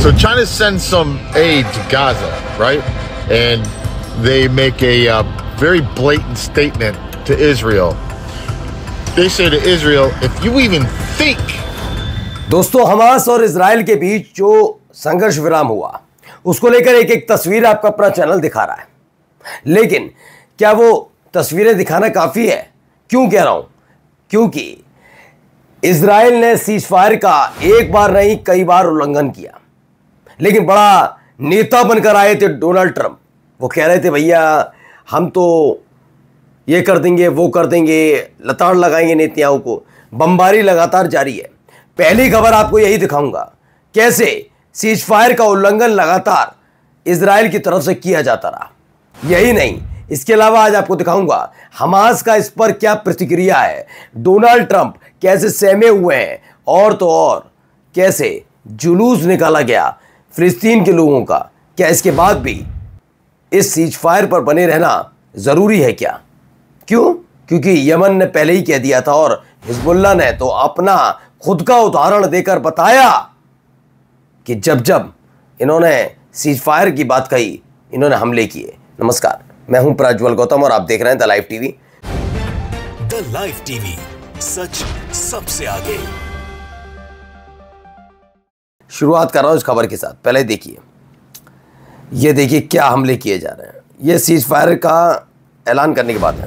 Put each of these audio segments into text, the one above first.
So China sends some aid to Gaza, right? And they make a very blatant statement to Israel. They say to Israel, if you even think. दोस्तों, Hamas और Israel के बीच जो संघर्ष विराम हुआ उसको लेकर एक एक तस्वीर आपका अपना चैनल दिखा रहा है, लेकिन क्या वो तस्वीरें दिखाना काफी है? क्यों कह रहा हूं? क्योंकि इजराइल ने सीजफायर का एक बार नहीं कई बार उल्लंघन किया, लेकिन बड़ा नेता बनकर आए थे डोनाल्ड ट्रंप। वो कह रहे थे भैया हम तो ये कर देंगे वो कर देंगे, लताड़ लगाएंगे नेतन्याहू को। बमबारी लगातार जारी है। पहली खबर आपको यही दिखाऊंगा कैसे सीजफायर का उल्लंघन लगातार इजराइल की तरफ से किया जाता रहा। यही नहीं, इसके अलावा आज आपको दिखाऊंगा हमास का इस पर क्या प्रतिक्रिया है, डोनाल्ड ट्रंप कैसे सहमे हुए हैं, और तो और कैसे जुलूस निकाला गया फिलिस्तीन के लोगों का। क्या इसके बाद भी इस सीजफायर पर बने रहना जरूरी है क्या? क्यों? क्योंकि यमन ने पहले ही कह दिया था और हिजबुल्लाह ने तो अपना खुद का उदाहरण देकर बताया कि जब जब इन्होंने सीजफायर की बात कही इन्होंने हमले किए। नमस्कार, मैं हूं प्रज्वल गौतम और आप देख रहे हैं the live TV. The live TV, सच सबसे आगे। शुरुआत कर रहा हूं इस खबर के साथ। पहले देखिए, ये देखिए क्या हमले किए जा रहे हैं। ये सीजफायर का ऐलान करने के बाद है।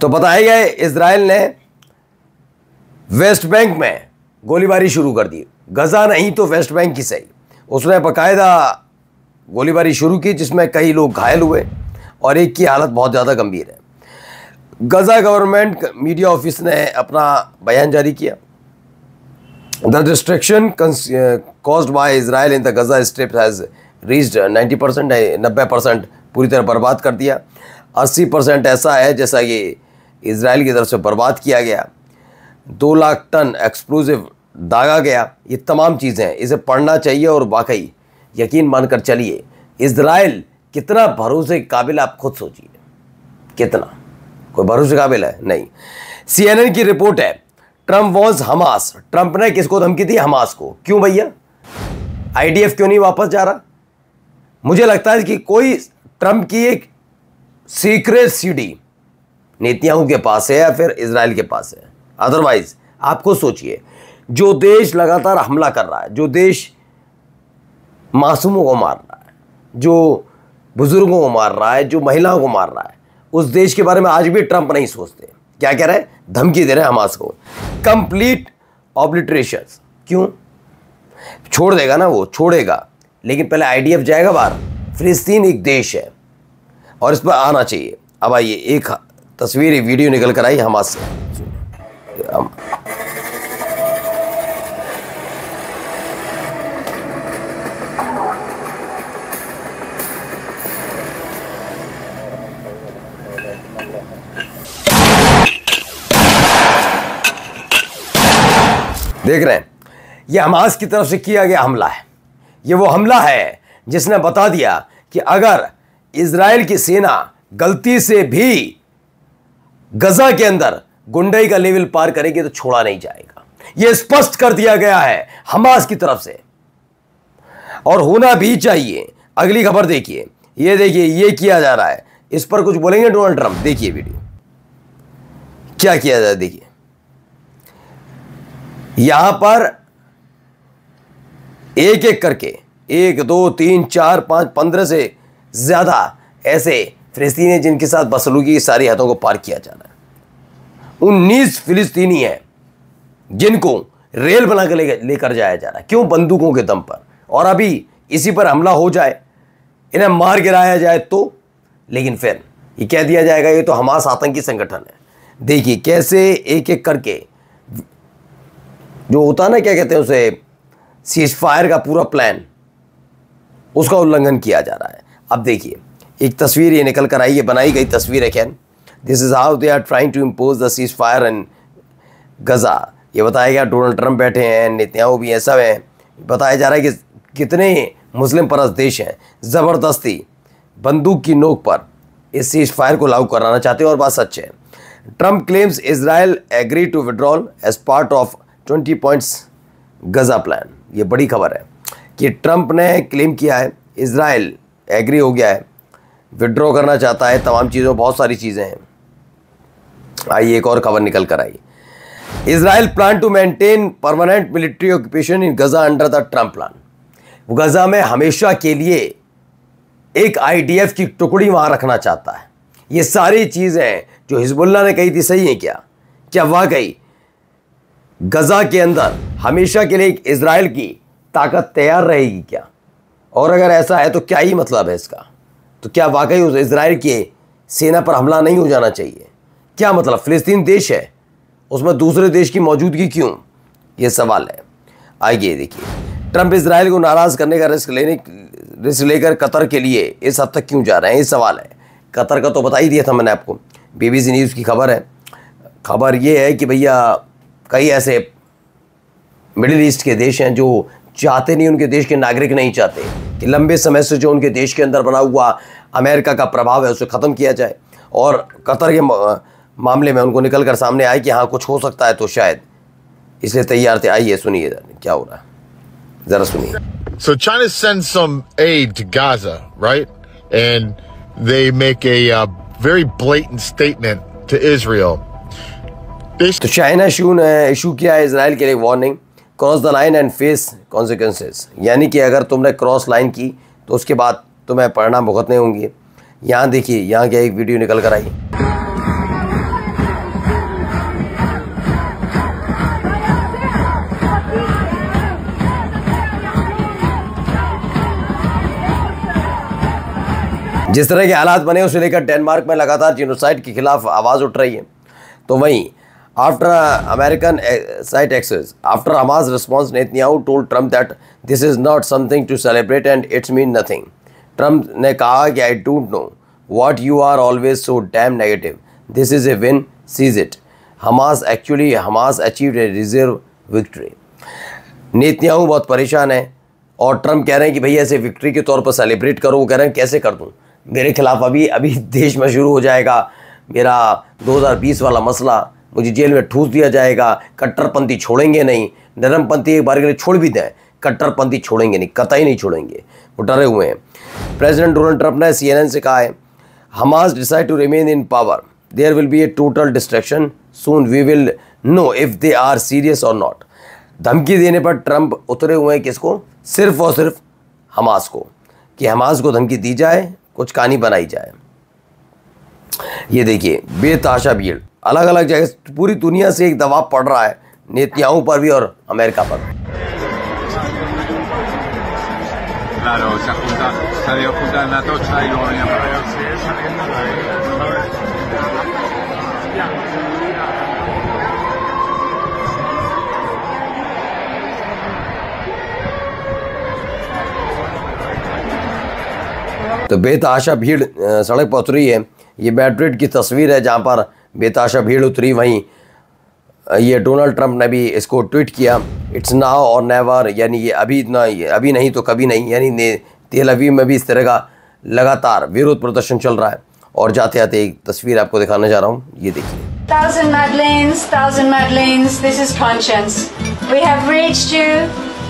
तो बताया गया इजराइल ने वेस्ट बैंक में गोलीबारी शुरू कर दी। गजा नहीं तो वेस्ट बैंक की सही, उसने बाकायदा गोलीबारी शुरू की जिसमें कई लोग घायल हुए और एक की हालत बहुत ज़्यादा गंभीर है। गजा गवर्नमेंट मीडिया ऑफिस ने अपना बयान जारी किया। The destruction caused by Israel in the Gaza strip has reached 90%, 90% पूरी तरह बर्बाद कर दिया। 80% ऐसा है जैसा ये इजराइल की तरफ से बर्बाद किया गया। 2 लाख टन एक्सप्लोजिव दागा गया। ये तमाम चीज़ें हैं, इसे पढ़ना चाहिए और वाकई यकीन मानकर चलिए इजराइल कितना भरोसे काबिल, आप खुद सोचिए कितना कोई भरोसे काबिल है? नहीं। CNN की रिपोर्ट है, ट्रंप वॉन्स हमास। ट्रंप ने किसको धमकी दी? हमास को। क्यों भैया? IDF क्यों नहीं वापस जा रहा? मुझे लगता है कि कोई ट्रंप की एक सीक्रेट सीडी नेतन्याहू के पास है या फिर इजराइल के पास है। अदरवाइज आपको सोचिए, जो देश लगातार हमला कर रहा है, जो देश मासूमों को मार रहा है, जो बुजुर्गों को मार रहा है, जो महिलाओं को मार रहा है, उस देश के बारे में आज भी ट्रंप नहीं सोचते। क्या कह रहे हैं? धमकी दे रहे हैं हमास को, कंप्लीट ऑब्लिटरेशन। क्यों? छोड़ देगा ना, वो छोड़ेगा, लेकिन पहले IDF जाएगा बाहर। फिलिस्तीन एक देश है और इस पर आना चाहिए। अब आइए, एक तस्वीर वीडियो निकल कर आई हमास से। देख रहे हैं, यह हमास की तरफ से किया गया हमला है। यह वो हमला है जिसने बता दिया कि अगर इजराइल की सेना गलती से भी गजा के अंदर गुंडाई का लेवल पार करेगी तो छोड़ा नहीं जाएगा। यह स्पष्ट कर दिया गया है हमास की तरफ से, और होना भी चाहिए। अगली खबर देखिए, ये देखिए ये किया जा रहा है। इस पर कुछ बोलेंगे डोनाल्ड ट्रंप? देखिए वीडियो क्या किया जाए। देखिए यहां पर एक एक करके 1 2 3 4 5 15 से ज़्यादा ऐसे फिलिस्तीनी हैं जिनके साथ बदसलूकी की सारी हदों को पार किया जा रहा है। 19 फिलिस्तीनी हैं जिनको रेल बना कर लेकर जाया जा रहा है। क्यों? बंदूकों के दम पर। और अभी इसी पर हमला हो जाए, इन्हें मार गिराया जाए तो, लेकिन फिर ये कह दिया जाएगा ये तो हमास आतंकी संगठन है। देखिए कैसे एक एक करके जो होता है ना, क्या कहते हैं उसे, सीज फायर का पूरा प्लान, उसका उल्लंघन किया जा रहा है। अब देखिए एक तस्वीर ये निकल कर आई, ये बनाई गई तस्वीर है। Can this is how they are trying to impose the ceasefire in Gaza. ये बताया गया डोनाल्ड ट्रंप बैठे हैं, नेतन्याहू भी हैं, सब हैं। बताया जा रहा है कि कितने मुस्लिम परस्त देश हैं ज़बरदस्ती बंदूक की नोक पर इस सीज फायर को लागू कराना चाहते हैं, और बात सच है। Trump claims Israel agree to withdrawal as part of 20 points Gaza plan. ये बड़ी खबर है कि ट्रंप ने क्लेम किया है इजराइल एग्री हो गया है, विड्रॉ करना चाहता है तमाम चीज़ों, बहुत सारी चीज़ें हैं। आइए एक और खबर निकल कर आई। Israel plan to maintain permanent military occupation in Gaza under the Trump plan. Gaza में हमेशा के लिए एक IDF की टुकड़ी वहाँ रखना चाहता है। ये सारी चीज़ें जो हिजबुल्लाह ने कही थी सही हैं क्या? क्या वाकई गजा के अंदर हमेशा के लिए एक इजराइल की ताकत तैयार रहेगी क्या? और अगर ऐसा है तो क्या ही मतलब है इसका? तो क्या वाकई उस इजराइल के सेना पर हमला नहीं हो जाना चाहिए? क्या मतलब? फिलिस्तीन देश है, उसमें दूसरे देश की मौजूदगी क्यों? ये सवाल है। आइए देखिए, ट्रंप इजराइल को नाराज़ करने का रिस्क लेकर कतर के लिए इस हद तक क्यों जा रहे हैं? ये सवाल है। कतर का तो बता ही दिया था मैंने आपको, BBC न्यूज़ की खबर है। खबर ये है कि भैया कई ऐसे मिडिल ईस्ट के देश हैं जो चाहते नहीं, उनके देश के नागरिक नहीं चाहते कि लंबे समय से जो उनके देश के अंदर बना हुआ अमेरिका का प्रभाव है उसे ख़त्म किया जाए। और कतर के मामले में उनको निकल कर सामने आए कि हाँ कुछ हो सकता है, तो शायद इसलिए तैयार थे। आइए सुनिए क्या हो रहा है, ज़रा सुनिए। So China sends some aid to Gaza, right? And they make a very blatant statement to Israel. तो चाइना इशू किया है इसराइल के लिए warning, cross the line and face consequences. यानी कि अगर तुमने क्रॉस लाइन की तो उसके बाद तुम्हें परिणाम भुगतने होंगे। यहाँ देखिए, यहाँ क्या एक वीडियो निकल कर आई। जिस तरह के हालात बने उसे लेकर डेनमार्क में लगातार जीनोसाइड के खिलाफ आवाज़ उठ रही है। तो वहीं after American site access after Hamas response, Netanyahu told Trump that this is not something to celebrate and it's mean nothing. Trump ने कहा कि I don't know what you are always so damn negative, this is a win, seize it. Hamas achieved a reserve victory. Netanyahu बहुत परेशान है और Trump कह रहे हैं कि भैया ऐसे विक्ट्री के तौर पर सेलिब्रेट करो। वो कह रहे हैं कैसे कर दूँ, मेरे खिलाफ अभी देश में शुरू हो जाएगा मेरा 2020 वाला मसला, मुझे जेल में ठूस दिया जाएगा, कट्टरपंथी छोड़ेंगे नहीं, नरमपंथी एक बार के लिए छोड़ भी दें, कट्टरपंथी छोड़ेंगे नहीं, कतई नहीं छोड़ेंगे, वो डरे हुए हैं। प्रेसिडेंट डोनाल्ड ट्रंप ने CNN से कहा है, Hamas decide to remain in power, there will be a total destruction soon, we will know if they are serious और नॉट। धमकी देने पर ट्रंप उतरे हुए हैं किसको? सिर्फ और सिर्फ हमास को, कि हमास को धमकी दी जाए, कुछ कहानी बनाई जाए। ये देखिए बेतहाशा भीड़, अलग अलग जगह पूरी दुनिया से एक दबाव पड़ रहा है नेतन्याहू पर भी और अमेरिका पर भी। तो बेतहाशा भीड़ सड़क पर उतरी है। ये मैड्रिड की तस्वीर है जहाँ पर बेतहाशा भीड़ उतरी। वहीं ये डोनाल्ड ट्रंप ने भी इसको ट्वीट किया, इट्स नाउ और नेवर, यानी ये अभी नहीं तो कभी नहीं। यानी तेल अवीव में भी इस तरह का लगातार विरोध प्रदर्शन चल रहा है। और जाते जाते एक तस्वीर आपको दिखाने जा रहा हूँ, ये देखिए। 1,000 Madeleines, this is conscience. We have reached you.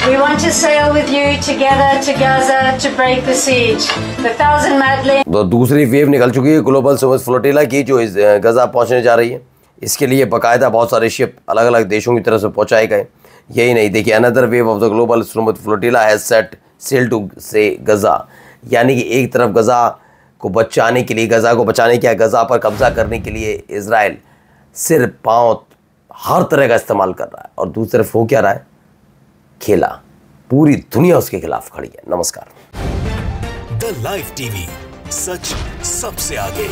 We want to sail with you together to Gaza to break the siege. The 1,000 Madeleines. तो दूसरी वेव निकल चुकी है ग्लोबल सुएज फ्लोटिला की, जो इस गजा पहुंचने जा रही है। इसके लिए बाकायदा बहुत सारे शिप अलग अलग देशों की तरफ से पहुंचाए गए। यही नहीं, देखिए another wave of the global Islamic flotilla has set sail to से गजा, यानी कि एक तरफ गजा को बचाने के लिए, गजा को बचाने क्या, गजा पर कब्जा करने के लिए इजराइल सिर पांव हर तरह का इस्तेमाल कर रहा है, और दूसरी तरफ हो क्या रहा है, खेला, पूरी दुनिया उसके खिलाफ खड़ी है। नमस्कार। द लाइव टीवी, सच सबसे आगे।